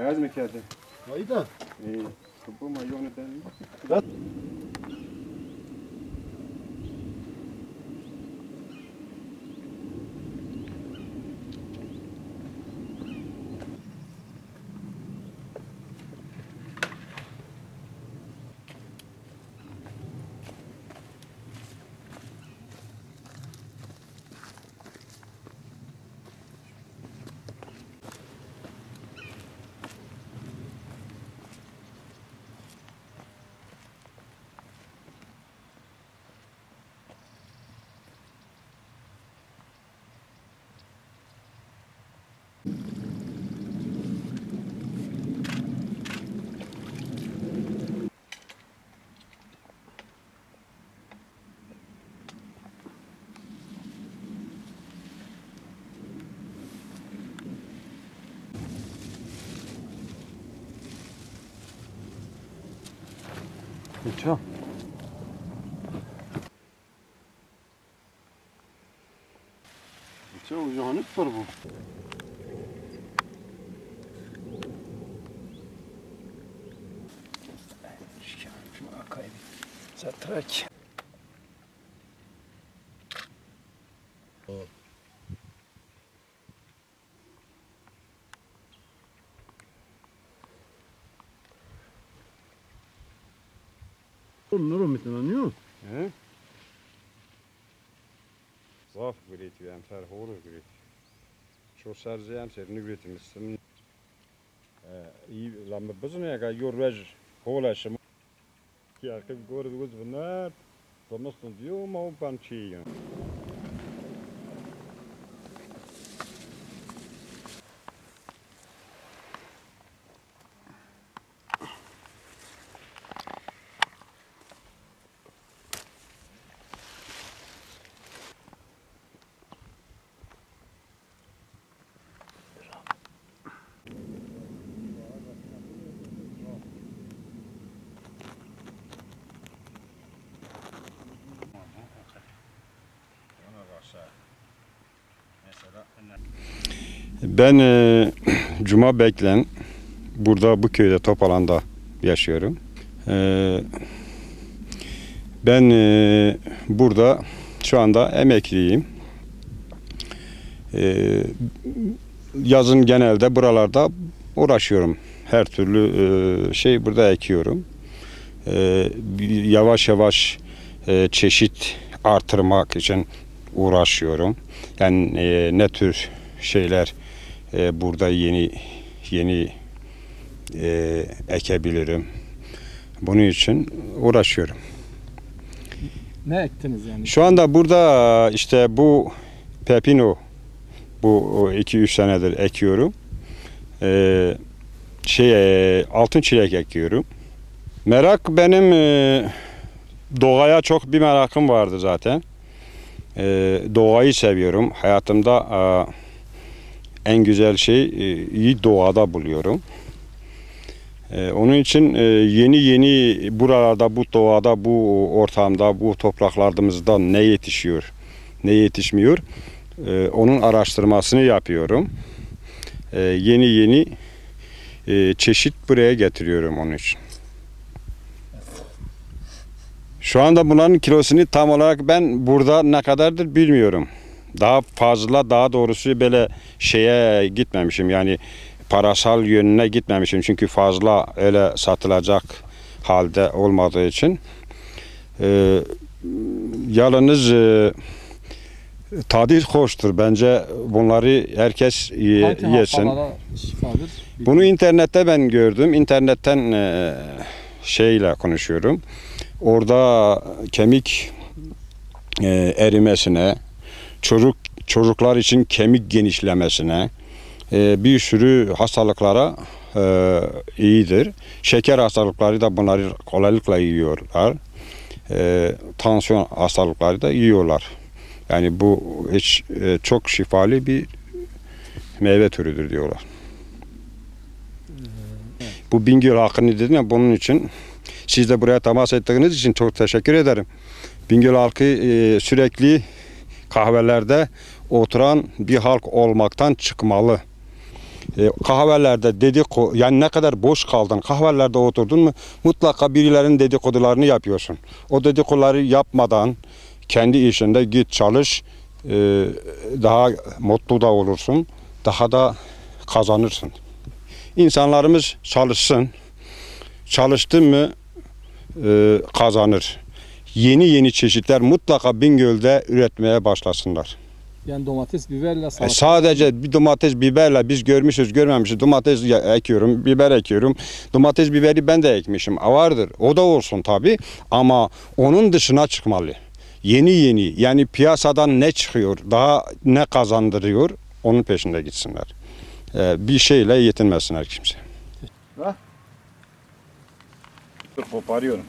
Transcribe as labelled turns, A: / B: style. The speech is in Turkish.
A: از میکرده
B: Hayda.
A: bu mayonu deli.
B: Çok. Çok ucağınık var bu. Şu akayım. Satrak. Onları mı tanıyor?
A: He? Zaf üretiyor, hem ser hor üretiyor. Şu serzi hem serini üretimizsin. İyi lan biz ne kadar yorulaj holaşım. Ki arka gördüğünüz bunlar. Tomaston diyor ama o pançiyi. Ben Cuma Beklen, burada bu köyde Topalan'da yaşıyorum. Ben burada şu anda emekliyim. Yazın genelde buralarda uğraşıyorum. Her türlü şey burada ekiyorum. Yavaş yavaş çeşit artırmak için uğraşıyorum. Yani ne tür şeyler burada yeni ekebilirim. Bunun için uğraşıyorum.
B: Ne ektiniz yani?
A: Şu anda burada işte bu pepino, bu 2-3 senedir ekiyorum. Altın çilek ekiyorum. Merak benim doğaya çok bir merakım vardı zaten. Doğayı seviyorum. Hayatımda en güzel şeyi doğada buluyorum. Onun için yeni buralarda, bu doğada, bu ortamda, bu topraklarımızda ne yetişiyor, ne yetişmiyor, onun araştırmasını yapıyorum. Yeni çeşit buraya getiriyorum onun için. Şu anda bunların kilosunu tam olarak ben burada ne kadardır bilmiyorum. Daha fazla, daha doğrusu böyle şeye gitmemişim, yani parasal yönüne gitmemişim çünkü fazla öyle satılacak halde olmadığı için. Yalnız tadı hoştur, bence bunları herkes yesin. Bunu internette ben gördüm, internetten şeyle konuşuyorum. Orada kemik erimesine, çocuklar için kemik genişlemesine, bir sürü hastalıklara iyidir. Şeker hastalıkları da bunları kolaylıkla yiyorlar. Tansiyon hastalıkları da yiyorlar. Yani bu hiç çok şifalı bir meyve türüdür diyorlar. Bu Bingöl halkını dedim ya, bunun için siz de buraya temas ettiğiniz için çok teşekkür ederim. Bingöl halkı sürekli kahvelerde oturan bir halk olmaktan çıkmalı. Kahvelerde dedikodu, yani ne kadar boş kaldın, kahvelerde oturdun mu mutlaka birilerinin dedikodularını yapıyorsun. O dedikoduları yapmadan kendi işinde git çalış, daha mutlu da olursun, daha da kazanırsın. İnsanlarımız çalışsın, çalıştın mı kazanır. Yeni çeşitler mutlaka Bingöl'de üretmeye başlasınlar.
B: Yani domates, biberle salata.
A: Sadece bir domates, biberle biz görmüşüz, görmemişiz. Domates ekiyorum, biber ekiyorum. Domates, biberi ben de ekmişim. Vardır. O da olsun tabii. Ama onun dışına çıkmalı. Yeni yani piyasadan ne çıkıyor, daha ne kazandırıyor, onun peşinde gitsinler. Bir şeyle yetinmesinler kimse.
B: Koparıyorum.